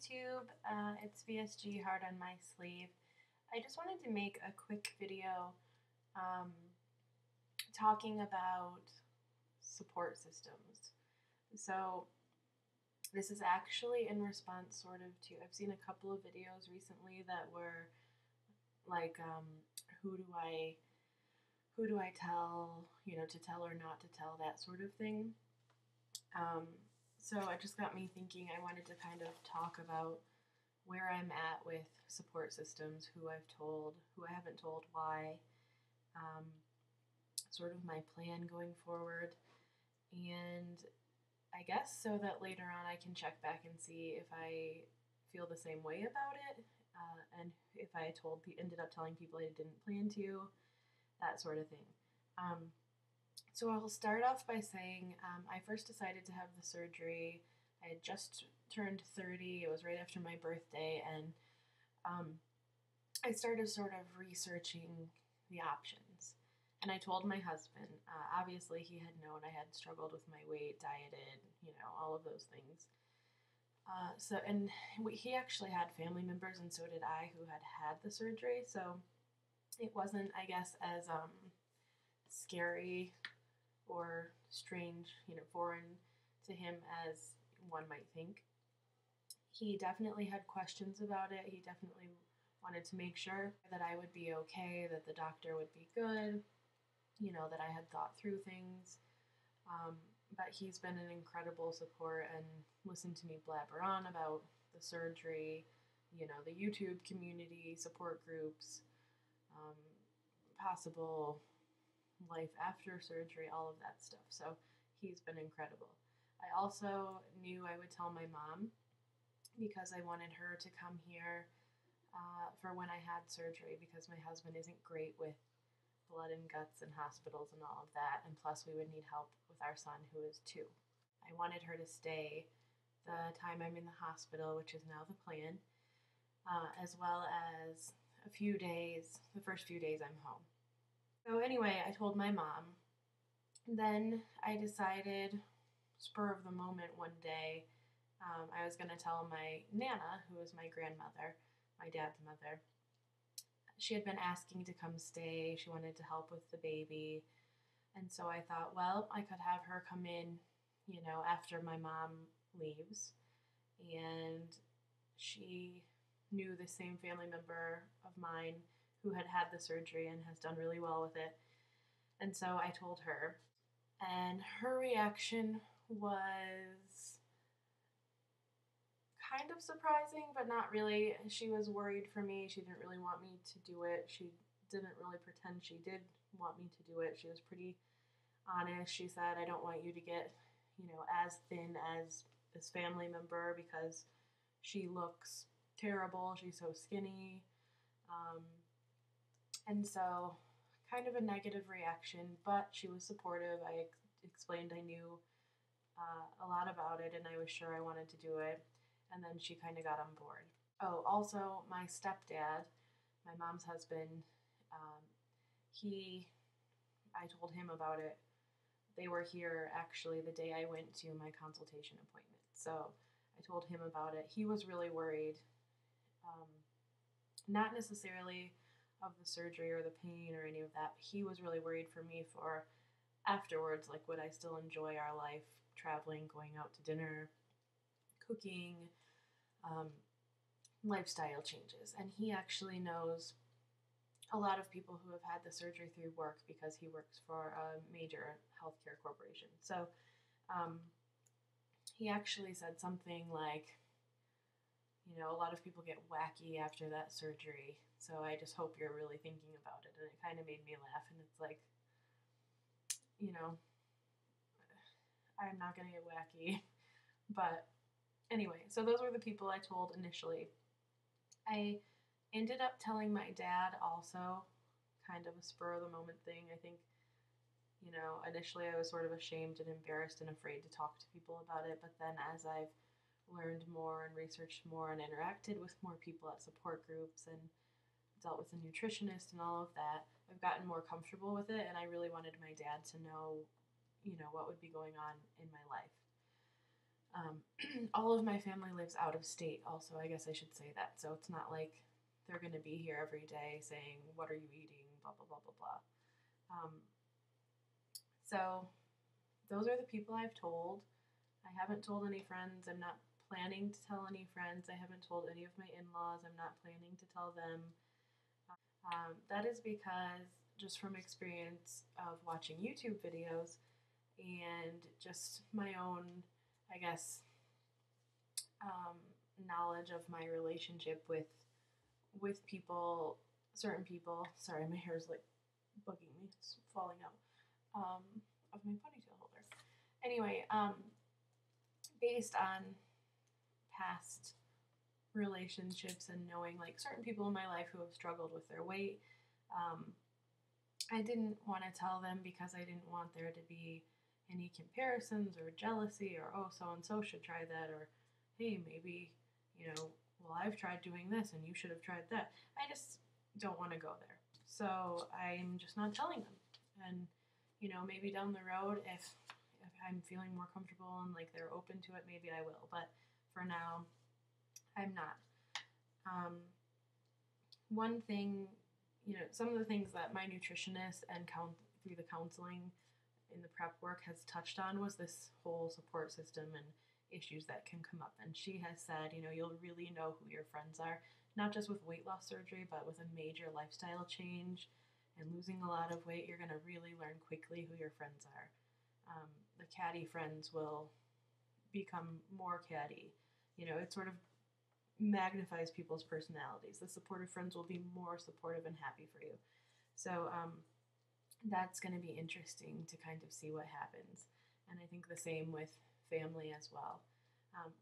YouTube. It's VSG Hard on My Sleeve. I just wanted to make a quick video um, talking about support systems. So this is actually in response sort of to, I've seen a couple of videos recently that were like, who do I tell, to tell or not to tell, that sort of thing. So it just got me thinking. I wanted to kind of talk about where I'm at with support systems, who I've told, who I haven't told, why, sort of my plan going forward, and I guess so that later on I can check back and see if I feel the same way about it, and if I ended up telling people I didn't plan to, that sort of thing. So I'll start off by saying I first decided to have the surgery. I had just turned 30. It was right after my birthday, and I started sort of researching the options. And I told my husband. Obviously, he had known I had struggled with my weight, dieted, all of those things. He actually had family members, and so did I, who had the surgery. So it wasn't, I guess, as scary or strange, foreign to him as one might think. He definitely had questions about it. He definitely wanted to make sure that I would be okay, that the doctor would be good, that I had thought through things. But he's been an incredible support and listened to me blabber on about the surgery, the YouTube community, support groups, possible life after surgery, all of that stuff. So he's been incredible. I also knew I would tell my mom because I wanted her to come here for when I had surgery, because my husband isn't great with blood and guts and hospitals and all of that, and plus we would need help with our son, who is 2. I wanted her to stay the time I'm in the hospital, which is now the plan, as well as the first few days I'm home. So anyway, I told my mom. Then I decided, spur of the moment one day, I was going to tell my Nana, who is my grandmother, my dad's mother. She had been asking to come stay. She wanted to help with the baby. And so I thought, well, I could have her come in, after my mom leaves. And she knew the same family member of mine who had the surgery and has done really well with it. And so I told her, and her reaction was kind of surprising, but not really. She was worried for me. She didn't really want me to do it. She didn't really pretend she did want me to do it. She was pretty honest. She said, I don't want you to get, as thin as this family member because she looks terrible. She's so skinny. And so kind of a negative reaction, but she was supportive. I explained I knew a lot about it and I was sure I wanted to do it. And then she kind of got on board. Oh, also my stepdad, my mom's husband, I told him about it. They were here actually the day I went to my consultation appointment. So I told him about it. He was really worried, not necessarily of the surgery or the pain or any of that, but he was really worried for me for afterwards, like would I still enjoy our life, traveling, going out to dinner, cooking, lifestyle changes. And he actually knows a lot of people who have had the surgery through work because he works for a major healthcare corporation. So he actually said something like, a lot of people get wacky after that surgery, so I just hope you're really thinking about it. And it kind of made me laugh, and it's like, I'm not going to get wacky. But anyway, so those were the people I told initially. I ended up telling my dad also, kind of a spur of the moment thing. I think, initially I was sort of ashamed and embarrassed and afraid to talk to people about it, but then as I've learned more and researched more and interacted with more people at support groups and dealt with a nutritionist and all of that, I've gotten more comfortable with it, and I really wanted my dad to know, what would be going on in my life. All of my family lives out of state also, I guess I should say that. So it's not like they're going to be here every day saying, what are you eating, blah, blah, blah, blah, blah. So those are the people I've told. I haven't told any friends. I'm not planning to tell any friends. I haven't told any of my in-laws. I'm not planning to tell them. That is because, just from experience of watching YouTube videos and just my own, I guess, um, knowledge of my relationship with people, certain people. Sorry, my hair's like bugging me. It's falling out of my ponytail holder. Anyway, based on past relationships and knowing like certain people in my life who have struggled with their weight, I didn't want to tell them because I didn't want there to be any comparisons or jealousy or, oh, so and so should try that, or hey, maybe, well, I've tried doing this and you should have tried that. I just don't want to go there. So I'm just not telling them. And, maybe down the road, if I'm feeling more comfortable and like they're open to it, maybe I will. But for now, I'm not. One thing, some of the things that my nutritionist and through the counseling in the prep work has touched on was this whole support system and issues that can come up. And she has said, you'll really know who your friends are, not just with weight loss surgery, but with a major lifestyle change and losing a lot of weight. You're going to really learn quickly who your friends are. The catty friends will become more catty. It sort of magnifies people's personalities. The supportive friends will be more supportive and happy for you. So that's going to be interesting to kind of see what happens. And I think the same with family as well.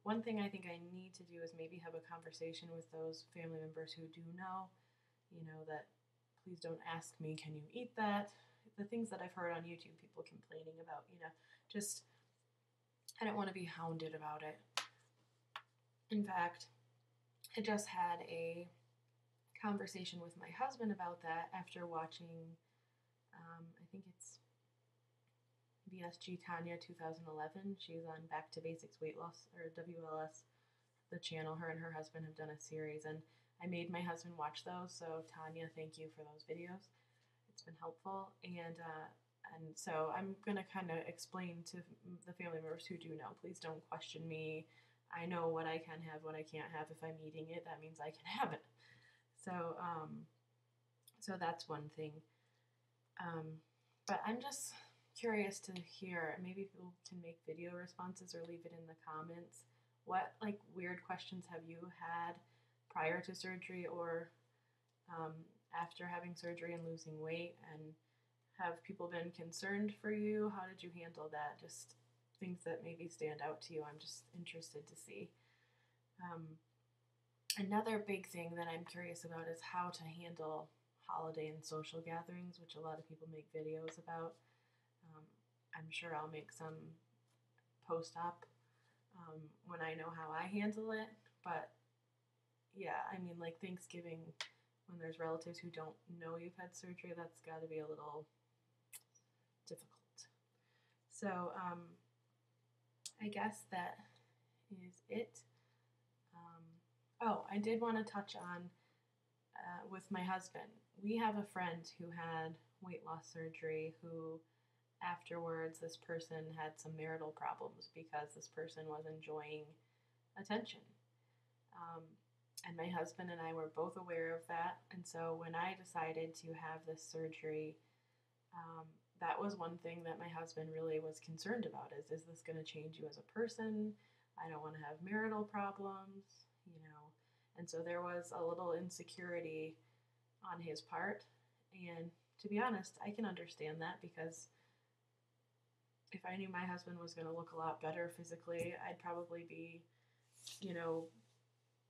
One thing I think I need to do is maybe have a conversation with those family members who do know, that please don't ask me, can you eat that? The things that I've heard on YouTube, people complaining about, just, I don't want to be hounded about it. In fact, I just had a conversation with my husband about that after watching, I think it's VSG Tanya 2011. She's on Back to Basics Weight Loss, or WLS, the channel. Her and her husband have done a series, and I made my husband watch those. So Tanya, thank you for those videos. It's been helpful, and so I'm gonna kind of explain to the family members who do know. Please don't question me. I know what I can have, what I can't have. If I'm eating it, that means I can have it. So, so that's one thing. But I'm just curious to hear, maybe people can make video responses or leave it in the comments. What like weird questions have you had prior to surgery or after having surgery and losing weight? And have people been concerned for you? How did you handle that? Just things that maybe stand out to you. I'm just interested to see. Another big thing that I'm curious about is how to handle holiday and social gatherings, which a lot of people make videos about. I'm sure I'll make some post-op when I know how I handle it. But yeah, I mean, like Thanksgiving, when there's relatives who don't know you've had surgery, that's got to be a little difficult. So I guess that is it. I did want to touch on with my husband. We have a friend who had weight loss surgery who afterwards this person had some marital problems because this person was enjoying attention. And my husband and I were both aware of that. And so when I decided to have this surgery, that was one thing that my husband really was concerned about is this going to change you as a person? I don't want to have marital problems, And so there was a little insecurity on his part. And to be honest, I can understand that because if I knew my husband was going to look a lot better physically, I'd probably be,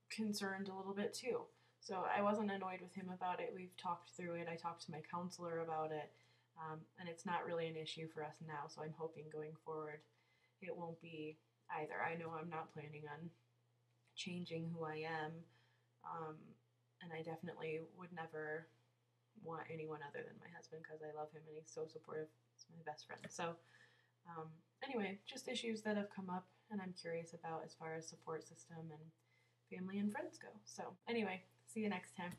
concerned a little bit too. So I wasn't annoyed with him about it. We've talked through it. I talked to my counselor about it. And it's not really an issue for us now. So I'm hoping going forward it won't be either. I know I'm not planning on changing who I am. And I definitely would never want anyone other than my husband because I love him and he's so supportive. He's my best friend. So anyway, just issues that have come up and I'm curious about as far as support system and family and friends go. So, anyway, see you next time.